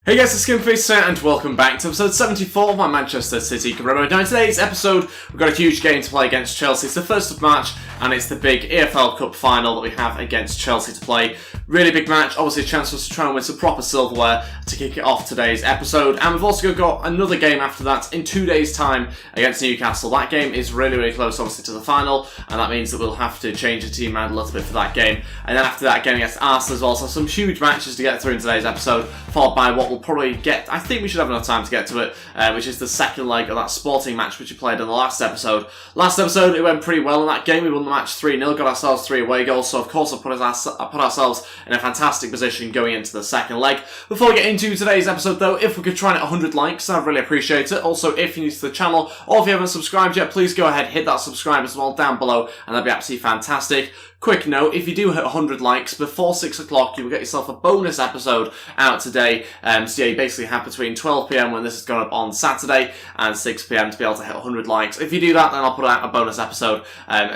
Hey guys, it's Skinface here and welcome back to episode 74 of my Manchester City career. Now in today's episode, we've got a huge game to play against Chelsea. It's the 1st of March and it's the big EFL Cup final that we have against Chelsea to play. Really big match, obviously a chance for us to try and win some proper silverware to kick it off today's episode. And we've also got another game after that in 2 days' time against Newcastle. That game is really close obviously to the final, and that means that we'll have to change the team around a little bit for that game. And then after that game against Arsenal as well, so some huge matches to get through in today's episode, followed by what we'll probably get, I think we should have enough time to get to it, which is the second leg of that Sporting match which we played in the last episode. Last episode it went pretty well in that game. We won the match 3-0, got ourselves 3 away goals, so of course I put ourselves in a fantastic position going into the second leg. Before we get into today's episode though, if we could try and hit 100 likes, I'd really appreciate it. Also, if you're new to the channel, or if you haven't subscribed yet, please go ahead, hit that subscribe as well down below, and that'd be absolutely fantastic. Quick note, if you do hit 100 likes before 6 o'clock, you will get yourself a bonus episode out today. So yeah, you basically have between 12 PM when this is going up on Saturday and 6 PM to be able to hit 100 likes. If you do that, then I'll put out a bonus episode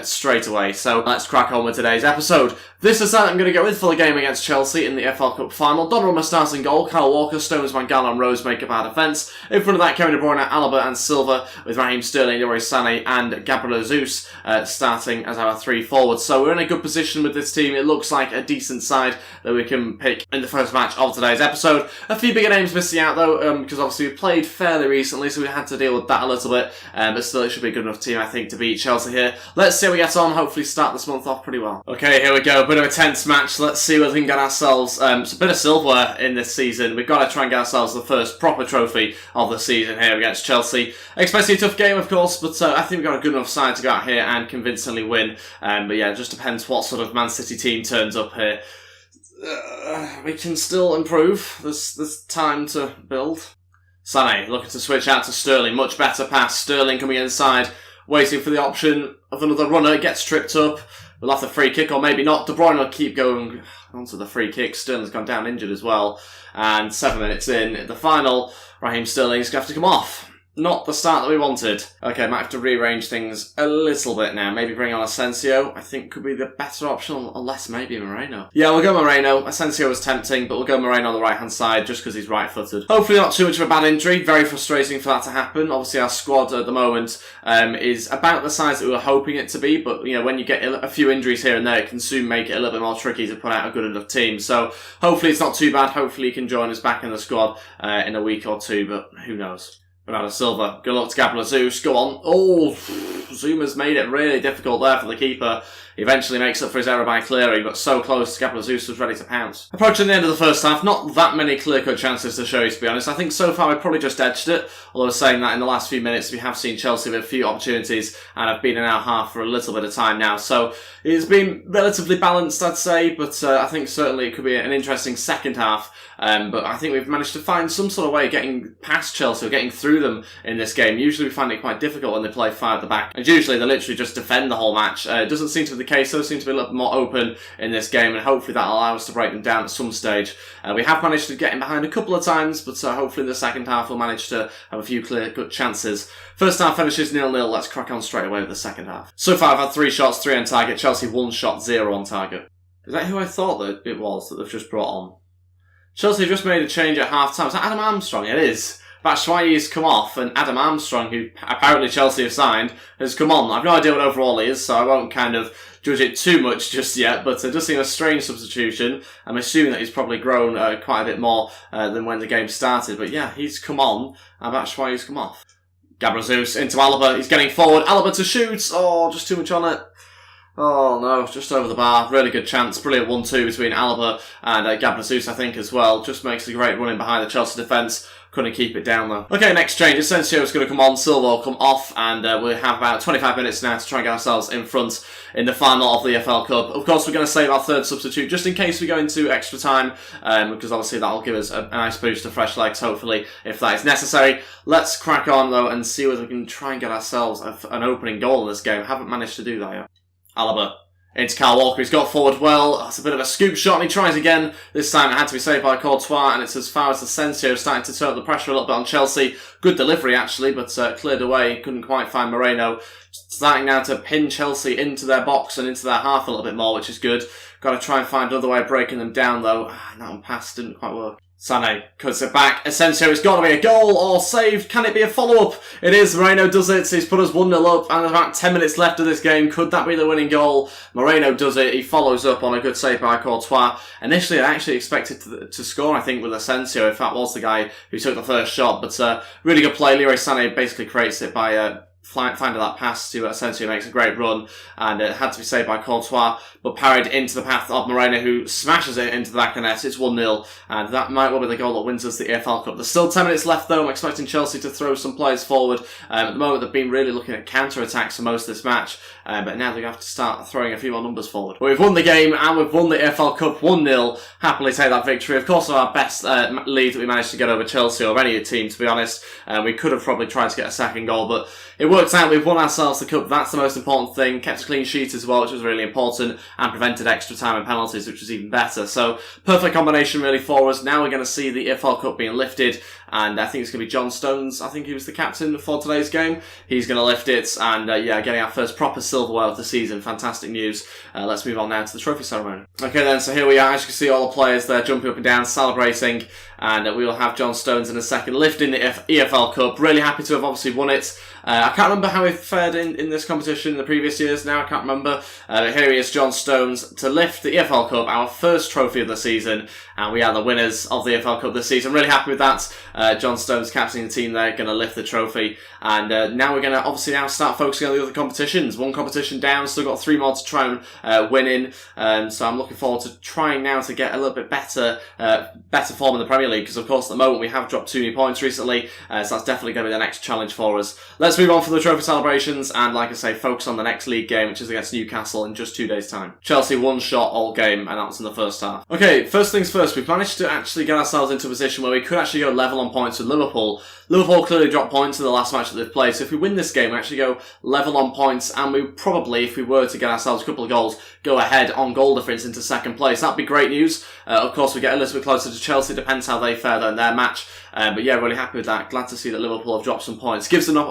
straight away. So let's crack on with today's episode. This is that I'm going to go with for the game against Chelsea in the EFL Cup final. Donnarumma starts in goal, Kyle Walker, Stones, Van Gaal and Rose make up our defence. In front of that, Kevin De Bruyne, Alaba and Silva, with Raheem Sterling, Leroy Sané and Gabriel Jesus starting as our 3 forwards. So we're in a good position with this team. It looks like a decent side that we can pick in the first match of today's episode. A few bigger names missing out though, because obviously we played fairly recently, so we had to deal with that a little bit. But still, it should be a good enough team, I think, to beat Chelsea here. Let's see how we get on. Hopefully start this month off pretty well. Okay, here we go. A bit of a tense match. Let's see whether we can get ourselves a bit of silverware in this season. We've got to try and get ourselves the first proper trophy of the season here against Chelsea. Expecting a tough game, of course, but I think we've got a good enough side to go out here and convincingly win. But yeah, it just depends what sort of Man.City team turns up here. We can still improve. There's time to build. Sané looking to switch out to Sterling. Much better pass. Sterling coming inside, waiting for the option of another runner. Gets tripped up. We'll have the free kick, or maybe not. De Bruyne will keep going onto the free kick. Sterling's gone down injured as well. And 7 minutes in, the final, Raheem Sterling's going to have to come off. Not the start that we wanted. Okay, might have to rearrange things a little bit now. Maybe bring on Asensio. I think could be the better option, unless maybe Moreno. Yeah, we'll go Moreno. Asensio was tempting, but we'll go Moreno on the right-hand side just because he's right-footed. Hopefully not too much of a bad injury. Very frustrating for that to happen. Obviously, our squad at the moment is about the size that we were hoping it to be, but you know, when you get a few injuries here and there, it can soon make it a little bit more tricky to put out a good enough team. So hopefully it's not too bad. Hopefully he can join us back in the squad in a week or two, but who knows. Bernardo Silva, good luck to Gabriel Jesus, go on. Oh, Zuma's made it really difficult there for the keeper. He eventually makes up for his error by clearing, but so close, Gabriel Jesus was ready to pounce. Approaching the end of the first half, not that many clear-cut chances to show you, to be honest. I think so far we've probably just edged it, although saying that in the last few minutes we have seen Chelsea with a few opportunities and have been in our half for a little bit of time now. So it's been relatively balanced, I'd say, but I think certainly it could be an interesting second half. But I think we've managed to find some sort of way of getting past Chelsea, or getting through them in this game. Usually we find it quite difficult when they play 5 at the back, and usually they literally just defend the whole match. It doesn't seem to be the case, though. It seems to be a little bit more open in this game, and hopefully that'll allow us to break them down at some stage. We have managed to get in behind a couple of times, but hopefully in the second half we'll manage to have a few clear-cut chances. First half finishes 0-0. Let's crack on straight away with the second half. So far I've had 3 shots, 3 on target. Chelsea 1 shot, 0 on target. Is that who I thought that it was that they've just brought on? Chelsea just made a change at half-time. Is that Adam Armstrong? It is. Batshuayi's come off, and Adam Armstrong, who apparently Chelsea have signed, has come on. I've no idea what overall he is, so I won't kind of judge it too much just yet, but it does seem a strange substitution. I'm assuming that he's probably grown quite a bit more than when the game started. But yeah, he's come on, and Batshuayi's come off. Gabriel Jesus into Alaba. He's getting forward. Alaba to shoot. Oh, just too much on it. Oh no, just over the bar. Really good chance. Brilliant 1-2 between Alaba and Gabriel Jesus, I think, as well. Just makes a great run in behind the Chelsea defence. Couldn't keep it down though. Okay, next change. Asensio is going to come on. Silva will come off, and we'll have about 25 minutes now to try and get ourselves in front in the final of the EFL Cup. Of course, we're going to save our 3rd substitute just in case we go into extra time, because obviously that'll give us a nice boost of fresh legs, hopefully, if that is necessary. Let's crack on though and see whether we can try and get ourselves an opening goal in this game. Haven't managed to do that yet. Alaba into Kyle Walker. He's got forward well. That's a bit of a scoop shot, and he tries again. This time it had to be saved by Courtois, and it's as far as Asensio starting to turn up the pressure a little bit on Chelsea. Good delivery, actually, but cleared away. Couldn't quite find Moreno. Starting now to pin Chelsea into their box and into their half a little bit more, which is good. Got to try and find another way of breaking them down, though. That one pass didn't quite work. Sané cuts it back. Asensio, it's got to be a goal or saved. Can it be a follow-up? It is. Moreno does it. He's put us 1-0 up and there's about 10 minutes left of this game. Could that be the winning goal? Moreno does it. He follows up on a good save by Courtois. Initially, I actually expected to score, I think, with Asensio, if that was the guy who took the first shot. But really good play. Leroy Sané basically creates it by finding that pass to Asensio, makes a great run, and it had to be saved by Courtois, but parried into the path of Moreno, who smashes it into the back of the net. It's 1-0, and that might well be the goal that wins us the EFL Cup. There's still 10 minutes left, though. I'm expecting Chelsea to throw some players forward. At the moment, they've been really looking at counter-attacks for most of this match, but now they have to start throwing a few more numbers forward. But we've won the game, and we've won the EFL Cup 1-0. Happily take that victory. Of course, our best lead that we managed to get over Chelsea, or any team, to be honest. We could have probably tried to get a second goal, but it worked out. We've won ourselves the cup. That's the most important thing. Kept a clean sheet as well, which was really important, and prevented extra time and penalties, which was even better. So, perfect combination really for us. Now we're going to see the EFL Cup being lifted, and I think it's going to be John Stones. I think he was the captain for today's game. He's going to lift it, and yeah, getting our first proper silverware of the season. Fantastic news. Let's move on now to the trophy ceremony. Okay then, so here we are. As you can see, all the players there jumping up and down, celebrating, and we will have John Stones in a second lifting the EFL Cup. Really happy to have obviously won it. I can't remember how he fared in this competition in the previous years now, I can't remember. But here he is, John Stones, to lift the EFL Cup, our first trophy of the season, and we are the winners of the EFL Cup this season. Really happy with that. John Stones captaining the team there, going to lift the trophy, and now we're going to obviously now start focusing on the other competitions. One competition down, still got 3 more to try and win in, so I'm looking forward to trying now to get a little bit better form in the Premier League, because of course at the moment we have dropped 2 new points recently, so that's definitely going to be the next challenge for us. Let's move on from the trophy celebrations and, like I say, focus on the next league game, which is against Newcastle in just 2 days' time. Chelsea one shot all game, and that was in the first half. Okay, first things first, we've managed to actually get ourselves into a position where we could actually go level on points with Liverpool. Liverpool clearly dropped points in the last match that they've played, so if we win this game, we actually go level on points, and we probably, if we were to get ourselves a couple of goals, go ahead on goal difference into second place. That'd be great news. Of course, we get a little bit closer to Chelsea, depends how they fare in their match. But yeah, really happy with that. Glad to see that Liverpool have dropped some points. Gives them an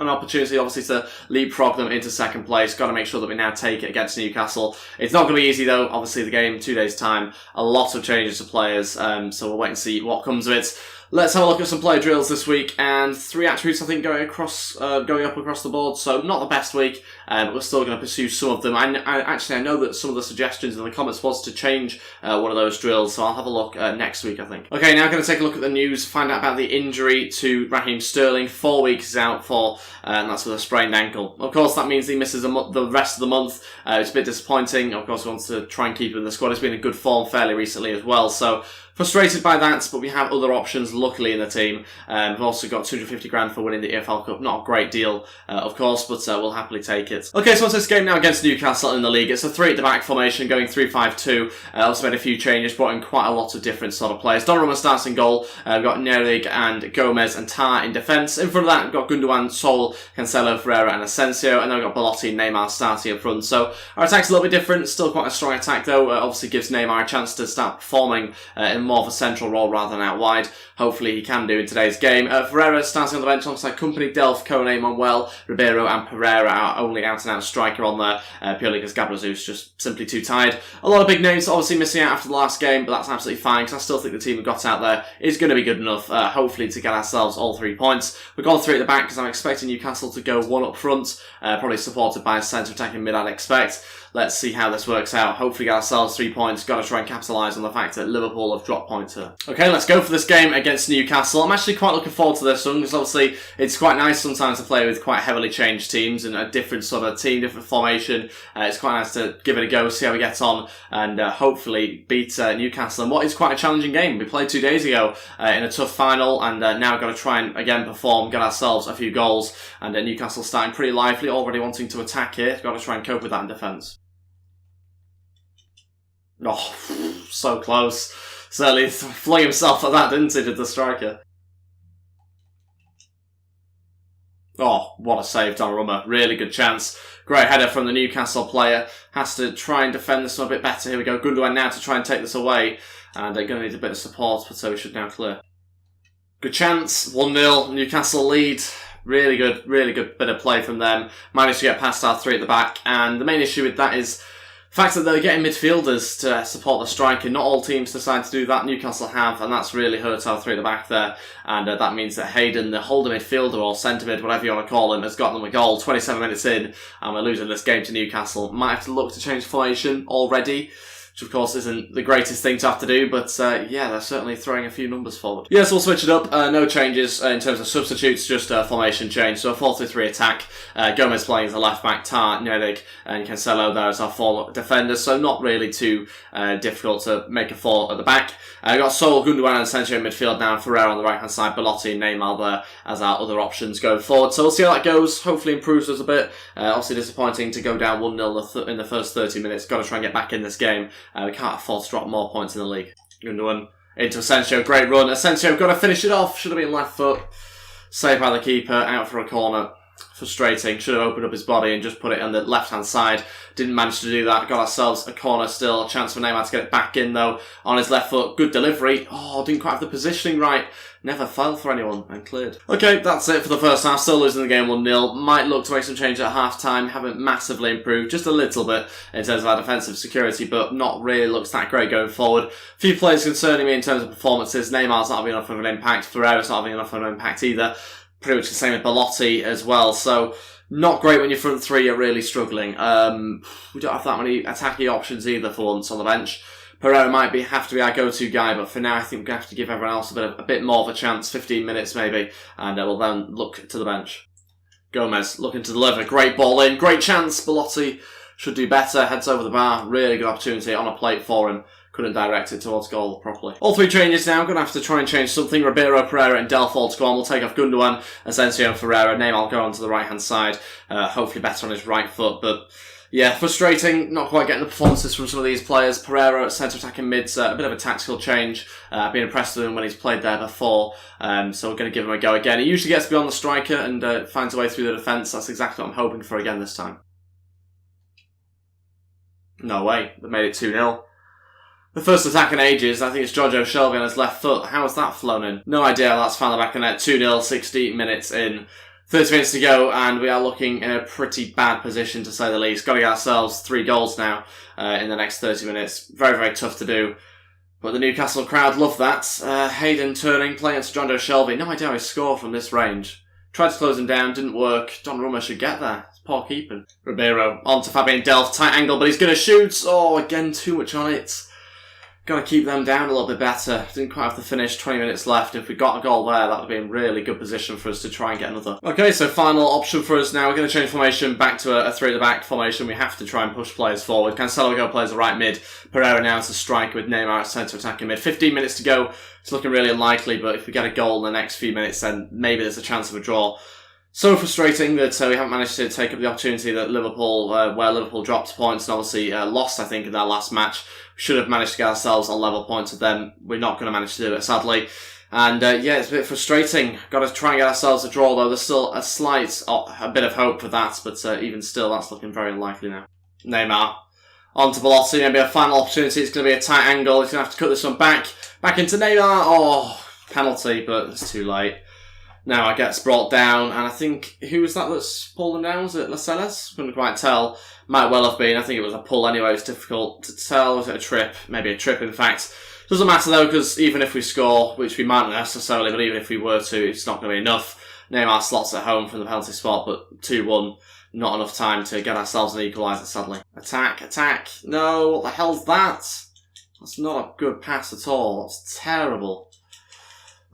opportunity, obviously, to leapfrog them into second place. Got to make sure that we now take it against Newcastle. It's not going to be easy, though. Obviously, the game, 2 days' time. A lot of changes to players, so we'll wait and see what comes of it. Let's have a look at some player drills this week, and 3 attributes I think going up across the board. So not the best week, but we're still going to pursue some of them. I know that some of the suggestions in the comments was to change one of those drills, so I'll have a look next week, I think. Okay, now going to take a look at the news, find out about the injury to Raheem Sterling. 4 weeks out for, and that's with a sprained ankle. Of course, that means he misses the rest of the month. It's a bit disappointing. Of course, we want to try and keep him in the squad. He's been in good form fairly recently as well, so frustrated by that, but we have other options, luckily, in the team. We've also got 250 grand for winning the EFL Cup. Not a great deal, of course, but we'll happily take it. Okay, so onto this game now against Newcastle in the league. It's a 3 at the back formation, going 3-5-2. Also made a few changes, brought in quite a lot of different sort of players. Donnarumma starts in goal. We've got Nerig and Gomez and Tar in defence. In front of that, we've got Gundogan, Sol, Cancelo, Ferreira and Asensio. And then we've got Belotti and Neymar starting up front. So our attack's a little bit different. Still quite a strong attack, though. Obviously gives Neymar a chance to start performing in more of a central role rather than out wide. Hopefully he can do in today's game. Ferreira starting on the bench alongside Company, Delph, Kone, Manuel, Ribeiro and Pereira, our only out-and-out striker on there, purely because Gabriel Jesus just simply too tired. A lot of big names obviously missing out after the last game, but that's absolutely fine because I still think the team we got out there is going to be good enough, hopefully, to get ourselves all 3 points. We've gone 3 at the back because I'm expecting Newcastle to go 1 up front, probably supported by a centre attacking mid, I'd expect. Let's see how this works out. Hopefully get ourselves 3 points. Got to try and capitalise on the fact that Liverpool have dropped points here. Okay, let's go for this game against Newcastle. I'm actually quite looking forward to this one because obviously it's quite nice sometimes to play with quite heavily changed teams and a different sort of team, different formation. It's quite nice to give it a go, see how we get on, and hopefully beat Newcastle in what is quite a challenging game. We played 2 days ago in a tough final, and now got to try and again perform, get ourselves a few goals, and Newcastle starting pretty lively, already wanting to attack here. Got to try and cope with that in defence. Oh, so close. Certainly flung himself at that, didn't he, did the striker? Oh, what a save, Donnarumma. Really good chance. Great header from the Newcastle player. Has to try and defend this one a bit better. Here we go. Gundogan now to try and take this away. And they're going to need a bit of support, but so we should now clear. Good chance. 1-0. Newcastle lead. Really good bit of play from them. Managed to get past our 3 at the back. And the main issue with that is The fact that they're getting midfielders to support the striker, not all teams decide to do that. Newcastle have, and that's really hurt our three at the back there. And that means that Hayden, the holder midfielder or centre mid, whatever you want to call him, has got them a goal 27 minutes in, and we're losing this game to Newcastle. Might have to look to change formation already, which of course isn't the greatest thing to have to do, but yeah, they're certainly throwing a few numbers forward. Yes, we'll switch it up. No changes in terms of substitutes, just a formation change. So a 4-3-3 attack. Gomez playing as a left back, Tar, Nedig and Cancelo there as our four defenders, so not really too difficult to make a four at the back. We've got Sol, Gundogan and Asensio in midfield now, Ferreira on the right hand side, Belotti and Neymar there as our other options going forward. So we'll see how that goes. Hopefully improves us a bit. Obviously disappointing to go down 1-0 in the first 30 minutes. Got to try and get back in this game. We can't afford to drop more points in the league. Gundogan into Asensio, great run. Asensio got to finish it off. Should have been left foot. Saved by the keeper, out for a corner. Frustrating. Should have opened up his body and just put it on the left-hand side. Didn't manage to do that. Got ourselves a corner still. A chance for Neymar to get it back in, though, on his left foot. Good delivery. Oh, didn't quite have the positioning right. Never fell for anyone and cleared. Okay, that's it for the first half. Still losing the game 1-0. Might look to make some change at half-time. Haven't massively improved. Just a little bit in terms of our defensive security, but not really looks that great going forward. A few players concerning me in terms of performances. Neymar's not having enough of an impact. Ferreira's not having enough of an impact either. Pretty much the same with Belotti as well. So not great when your front three are really struggling. We don't have that many attacking options either for once on the bench. Pereira might have to be our go-to guy, but for now I think we're going to have to give everyone else a bit more of a chance, 15 minutes maybe, and we'll then look to the bench. Gomez looking to deliver, great ball in, great chance. Belotti should do better, heads over the bar, really good opportunity on a plate for him. Couldn't direct it towards goal properly. All three changes now. Going to have to try and change something. Ribeiro, Pereira and Delfort to go on. We'll take off Gundogan, Asensio and Ferreira. Neymar will go on to the right-hand side. Hopefully better on his right foot. But yeah, frustrating. Not quite getting the performances from some of these players. Pereira at centre attacking mid's a bit of a tactical change. I've been impressed with him when he's played there before. So we're going to give him a go again. He usually gets beyond the striker and finds a way through the defence. That's exactly what I'm hoping for again this time. No way. They made it 2-0. The first attack in ages, I think it's Giorgio Shelby on his left foot. How has that flown in? No idea, that's found the back of the net. 2-0, 60 minutes in. 30 minutes to go, and we are looking in a pretty bad position, to say the least. Got to get ourselves 3 goals now in the next 30 minutes. Very, very tough to do. But the Newcastle crowd love that. Hayden turning, playing to Giorgio Shelby. No idea how he scored from this range. Tried to close him down, didn't work. Donnarumma should get there. It's poor keeping. Ribeiro on to Fabian Delph. Tight angle, but he's going to shoot. Oh, again, too much on it. Got to keep them down a little bit better. Didn't quite have the finish, 20 minutes left. If we got a goal there, that would have been a really good position for us to try and get another. Okay, so final option for us now. We're going to change formation back to a 3 at the back formation. We have to try and push players forward. Cancelo will go play as a right mid. Pereira now as a striker with Neymar at centre attacking mid. 15 minutes to go. It's looking really unlikely, but if we get a goal in the next few minutes, then maybe there's a chance of a draw. So frustrating that we haven't managed to take up the opportunity that Liverpool, where Liverpool dropped points and obviously lost, I think, in their last match. We should have managed to get ourselves on level points with them. We're not going to manage to do it, sadly. And yeah, it's a bit frustrating. Got to try and get ourselves a draw, though. There's still a bit of hope for that, but even still, that's looking very unlikely now. Neymar on to Belotti, maybe a final opportunity. It's going to be a tight angle. He's going to have to cut this one back. Back into Neymar. Oh, penalty, but it's too late. Now it gets brought down, and I think, who was that that's pulled him down? Was it Lascelles? Couldn't quite tell. Might well have been. I think it was a pull anyway. It's difficult to tell. Was it a trip? Maybe a trip, in fact. Doesn't matter though, because even if we score, which we might not necessarily, but even if we were to, it's not going to be enough. Neymar slots at home from the penalty spot, but 2-1. Not enough time to get ourselves an equaliser, sadly. Attack. No, what the hell's that? That's not a good pass at all. That's terrible.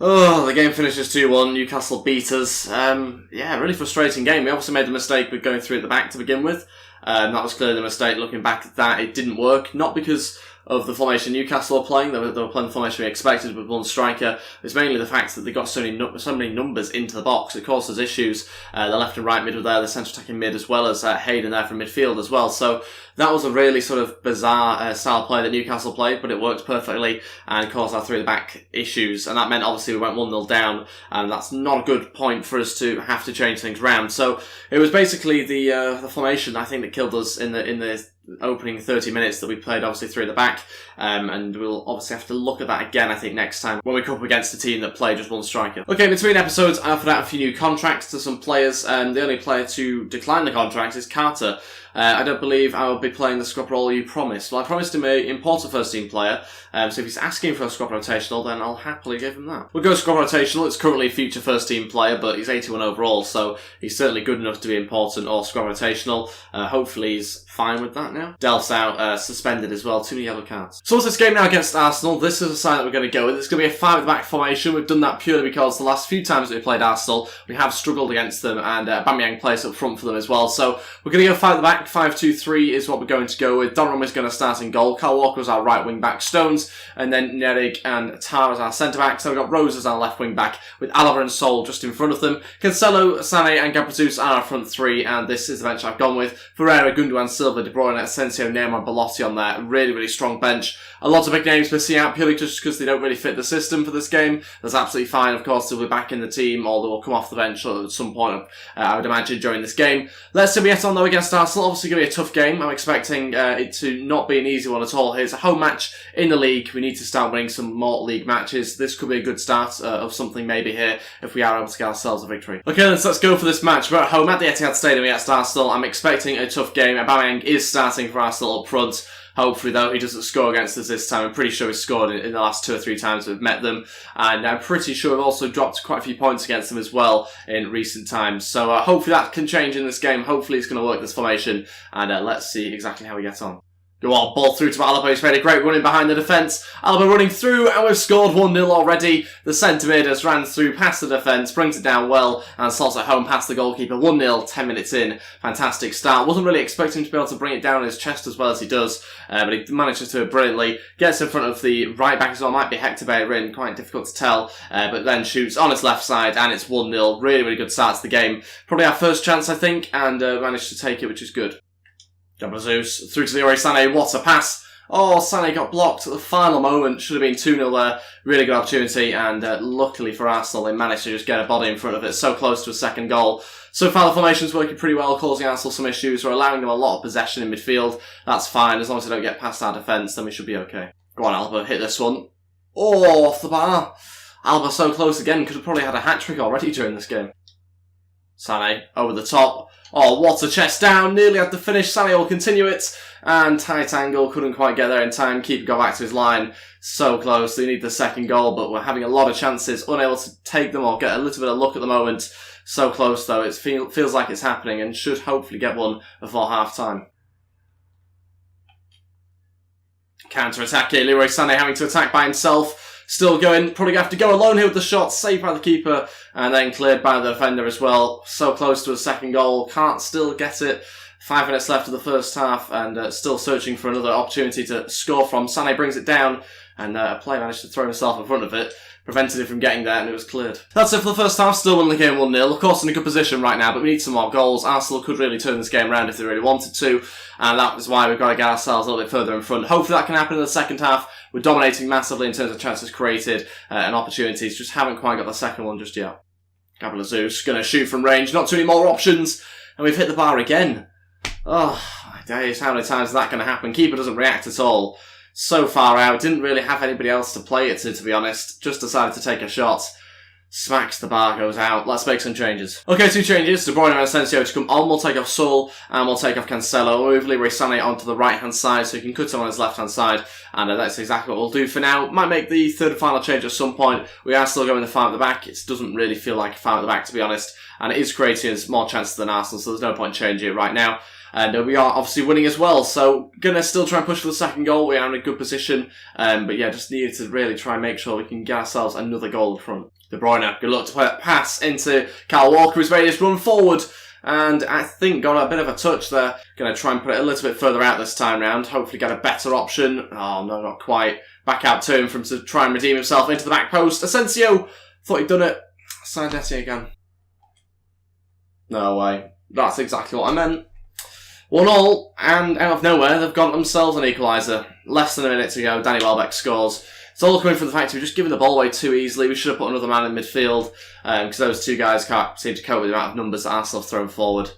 Oh, the game finishes 2-1. Newcastle beat us. Yeah, really frustrating game. We obviously made the mistake with going 3 at the back to begin with. That was clearly the mistake. Looking back at that, it didn't work. Not because of the formation Newcastle were playing. They were playing the formation we expected with one striker. It's mainly the fact that they got so many numbers into the box. It caused us issues. The left and right mid were there, the centre attacking mid, as well as Hayden there from midfield as well. So that was a really sort of bizarre style play that Newcastle played, but it worked perfectly and caused our 3 at the back issues. And that meant obviously we went 1-0 down, and that's not a good point for us to have to change things around. So it was basically the formation, I think, that killed us in the opening 30 minutes that we played, obviously 3 at the back, and we'll obviously have to look at that again, I think, next time when we come up against a team that play just one striker. Okay, between episodes, I offered out a few new contracts to some players, and the only player to decline the contract is Carter. I don't believe I will be playing the squad role you promised. Well, I promised him an important first-team player, so if he's asking for a squad rotational, then I'll happily give him that. We'll go squad rotational. It's currently a future first-team player, but he's 81 overall, so he's certainly good enough to be important or squad rotational. Hopefully he's fine with that now. Delph's out, suspended as well, 2 yellow cards. So what's this game now against Arsenal? This is a sign that we're going to go with. It's going to be a 5-at-the-back formation. We've done that purely because the last few times that we played Arsenal, we have struggled against them, and Aubameyang plays up front for them as well. So we're going to go 5-at-the-back. 5-2-3 is what we're going to go with. Donnarumma is going to start in goal. Kyle Walker is our right wing back. Stones, and then Nerig and Tar as our centre back. So we've got Rose as our left wing back, with Alaba and Sol just in front of them. Cancelo, Sané, and Gabriel Jesus are our front three, and this is the bench I've gone with. Ferreira, Gundogan, Silva, De Bruyne, Asensio, Neymar, Belotti on there. Really, really strong bench. A lot of big names missing out purely just because they don't really fit the system for this game. That's absolutely fine. Of course, they'll be back in the team, or they will come off the bench at some point, I would imagine, during this game. Let's see if we get on though against Arsenal. Obviously going to be a tough game. I'm expecting it to not be an easy one at all. Here's a home match in the league. We need to start winning some more league matches. This could be a good start of something maybe here if we are able to get ourselves a victory. Okay, let's go for this match. We're at home at the Etihad Stadium against Arsenal. I'm expecting a tough game. Aubameyang is starting for Arsenal up front. Hopefully, though, he doesn't score against us this time. I'm pretty sure he's scored in the last 2 or 3 times we've met them. And I'm pretty sure we've also dropped quite a few points against them as well in recent times. So hopefully that can change in this game. Hopefully it's going to work, this formation. And let's see exactly how we get on. Go on, ball through to Alaba, who's made a great run in behind the defence. Alaba running through, and we've scored 1-0 already. The centre mid has ran through past the defence, brings it down well, and slots it home past the goalkeeper. 1-0, 10 minutes in. Fantastic start. Wasn't really expecting to be able to bring it down his chest as well as he does, but he manages to do it brilliantly. Gets in front of the right back as well. Might be Hector Bellerin, quite difficult to tell, but then shoots on his left side, and it's 1-0. Really, really good start to the game. Probably our first chance, I think, and managed to take it, which is good. Gabriel Jesus through to Leroy Sané. What a pass. Oh, Sané got blocked at the final moment. Should have been 2-0 there. Really good opportunity, and luckily for Arsenal, they managed to just get a body in front of it. So close to a second goal. So far, the formation's working pretty well, causing Arsenal some issues. We're allowing them a lot of possession in midfield. That's fine. As long as they don't get past our defence, then we should be okay. Go on, Alba. Hit this one. Oh, off the bar. Alba so close again. Could have probably had a hat-trick already during this game. Sané over the top. Oh, what a chest down. Nearly had the finish. Sané will continue it. And tight angle. Couldn't quite get there in time. Keeper got back to his line. So close. They need the second goal, but we're having a lot of chances. Unable to take them or get a little bit of luck at the moment. So close, though. It feels like it's happening and should hopefully get one before half-time. Counter-attack here. Leroy Sané having to attack by himself. Still going, probably going to have to go alone here with the shot, saved by the keeper, and then cleared by the defender as well. So close to a second goal, can't still get it. 5 minutes left of the first half, and still searching for another opportunity to score from. Sané brings it down, and a player managed to throw himself in front of it. Prevented it from getting there, and it was cleared. That's it for the first half. Still winning the game 1-0. Of course, in a good position right now, but we need some more goals. Arsenal could really turn this game around if they really wanted to, and that is why we've got to get ourselves a little bit further in front. Hopefully that can happen in the second half. We're dominating massively in terms of chances created and opportunities. Just haven't quite got the second one just yet. Gabriel Jesus going to shoot from range. Not too many more options, and we've hit the bar again. Oh, my days. How many times is that going to happen? Keeper doesn't react at all. So far out, didn't really have anybody else to play it to be honest. Just decided to take a shot. Smacks the bar, goes out. Let's make some changes. Okay, 2 changes. De Bruyne and Asensio to come on. We'll take off Sol, and we'll take off Cancelo. We'll move Leroy Sané onto the right-hand side, so he can cut him on his left-hand side, and that's exactly what we'll do for now. Might make the third and final change at some point. We are still going the 5 at the back. It doesn't really feel like a 5 at the back, to be honest, and it is creating us more chances than Arsenal, so there's no point changing it right now. And we are obviously winning as well, so gonna still try and push for the second goal. We are in a good position, but yeah, just needed to really try and make sure we can get ourselves another goal in front. De Bruyne, good luck to play a pass into Kyle Walker, who's made his run forward, and I think got a bit of a touch there. Gonna try and put it a little bit further out this time round, hopefully get a better option. Oh no, not quite. Back out to him for him to try and redeem himself into the back post. Asensio, thought he'd done it. Sandetti again. No way. That's exactly what I meant. 1-1, and out of nowhere, they've got themselves an equaliser. Less than a minute to go, Danny Welbeck scores. It's all coming from the fact that we've just given the ball away too easily. We should have put another man in midfield, because those 2 guys can't seem to cope with the amount of numbers that Arsenal have thrown forward.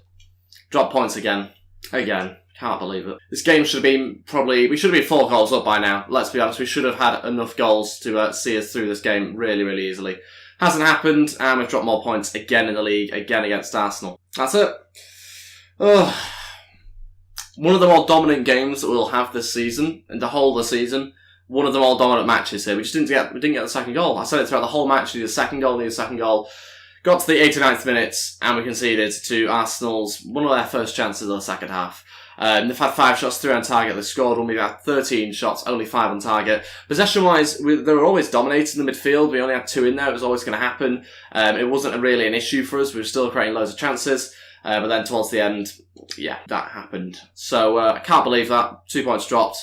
Drop points again. Again. Can't believe it. This game should have been we should have been 4 goals up by now. Let's be honest, we should have had enough goals to see us through this game really, really easily. Hasn't happened, and we've dropped more points again in the league, again against Arsenal. That's it. Oh. one of the more dominant games that we'll have this season, and the whole of the season. One of the more dominant matches here. We didn't get the second goal. I said it throughout the whole match. We need a second goal. Got to the 89th minute, and we conceded to Arsenal's one of their first chances of the second half. They've had 5 shots, 3 on target. They scored when we had 13 shots, only 5 on target. Possession-wise, they were always dominating the midfield. We only had 2 in there. It was always going to happen. It wasn't really an issue for us. We were still creating loads of chances. But then towards the end, yeah, that happened. So I can't believe that. 2 points dropped.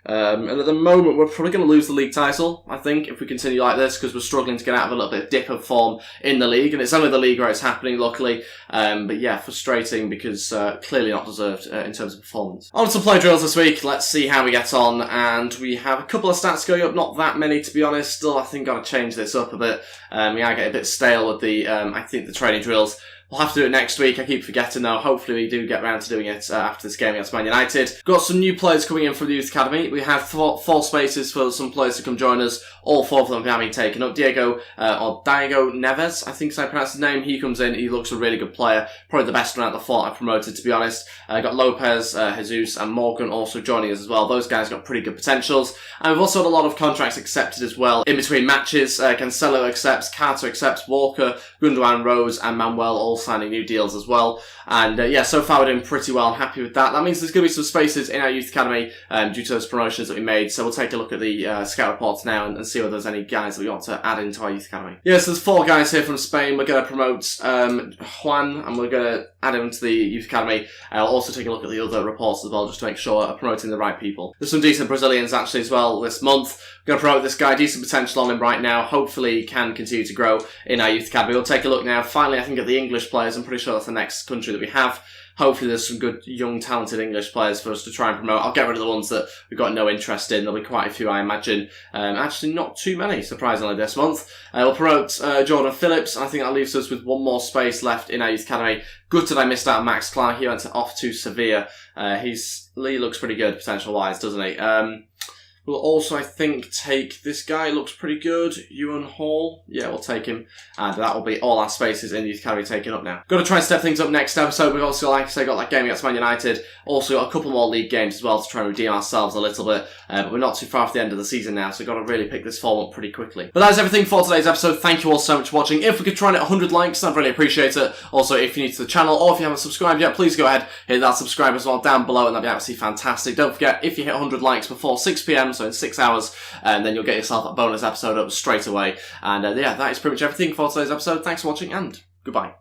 And at the moment, we're probably going to lose the league title, I think, if we continue like this, because we're struggling to get out of a little bit of dip of form in the league, and it's only the league where it's happening, luckily. But yeah, frustrating, because clearly not deserved in terms of performance. On to play drills this week. Let's see how we get on, and we have a couple of stats going up, not that many, to be honest. Still, I think, got to change this up a bit. We are getting a bit stale with the, I think, the training drills. We'll have to do it next week. I keep forgetting though. Hopefully we do get around to doing it after this game against Man United. Got some new players coming in from the Youth Academy. We have 4 spaces for some players to come join us. All 4 of them have been taken up. Diego Neves, I think is how I pronounce his name. He comes in. He looks a really good player. Probably the best one out of the 4 I've promoted, to be honest. Got Lopez, Jesus and Morgan also joining us as well. Those guys got pretty good potentials. And we've also had a lot of contracts accepted as well. In between matches, Cancelo accepts, Carter accepts, Walker, Gundogan, Rose and Manuel all signing new deals as well. And yeah, so far we're doing pretty well. I'm happy with that. That means there's going to be some spaces in our Youth Academy due to those promotions that we made. So we'll take a look at the scout reports now and see whether there's any guys that we want to add into our Youth Academy. Yeah, so there's 4 guys here from Spain. We're going to promote Juan, and we're going to add him to the Youth Academy. I'll also take a look at the other reports as well, just to make sure I'm promoting the right people. There's some decent Brazilians actually as well this month. We're going to promote this guy, decent potential on him right now. Hopefully he can continue to grow in our Youth Academy. We'll take a look now, finally, I think, at the English players. I'm pretty sure that's the next country that we have. Hopefully there's some good, young, talented English players for us to try and promote. I'll get rid of the ones that we've got no interest in. There'll be quite a few, I imagine. Actually, not too many, surprisingly, this month. We'll promote Jordan Phillips. I think that leaves us with 1 more space left in our Youth Academy. Good that I missed out on Max Clark. He went off to Sevilla. He looks pretty good, potential-wise, doesn't he? We'll also, I think, take this guy. Looks pretty good. Ewan Hall. Yeah, we'll take him. And that will be all our spaces in the Youth Academy taken up now. Got to try and step things up next episode. We've also, like I say, got that game against Man United. Also got a couple more league games as well to try and redeem ourselves a little bit. But we're not too far off the end of the season now, so we've got to really pick this form up pretty quickly. But that is everything for today's episode. Thank you all so much for watching. If we could try and hit 100 likes, I'd really appreciate it. Also, if you're new to the channel or if you haven't subscribed yet, please go ahead, hit that subscribe as well down below, and that'd be absolutely fantastic. Don't forget, if you hit 100 likes before 6 PM, so in 6 hours, and then you'll get yourself a bonus episode up straight away. And yeah, that is pretty much everything for today's episode. Thanks for watching, and goodbye.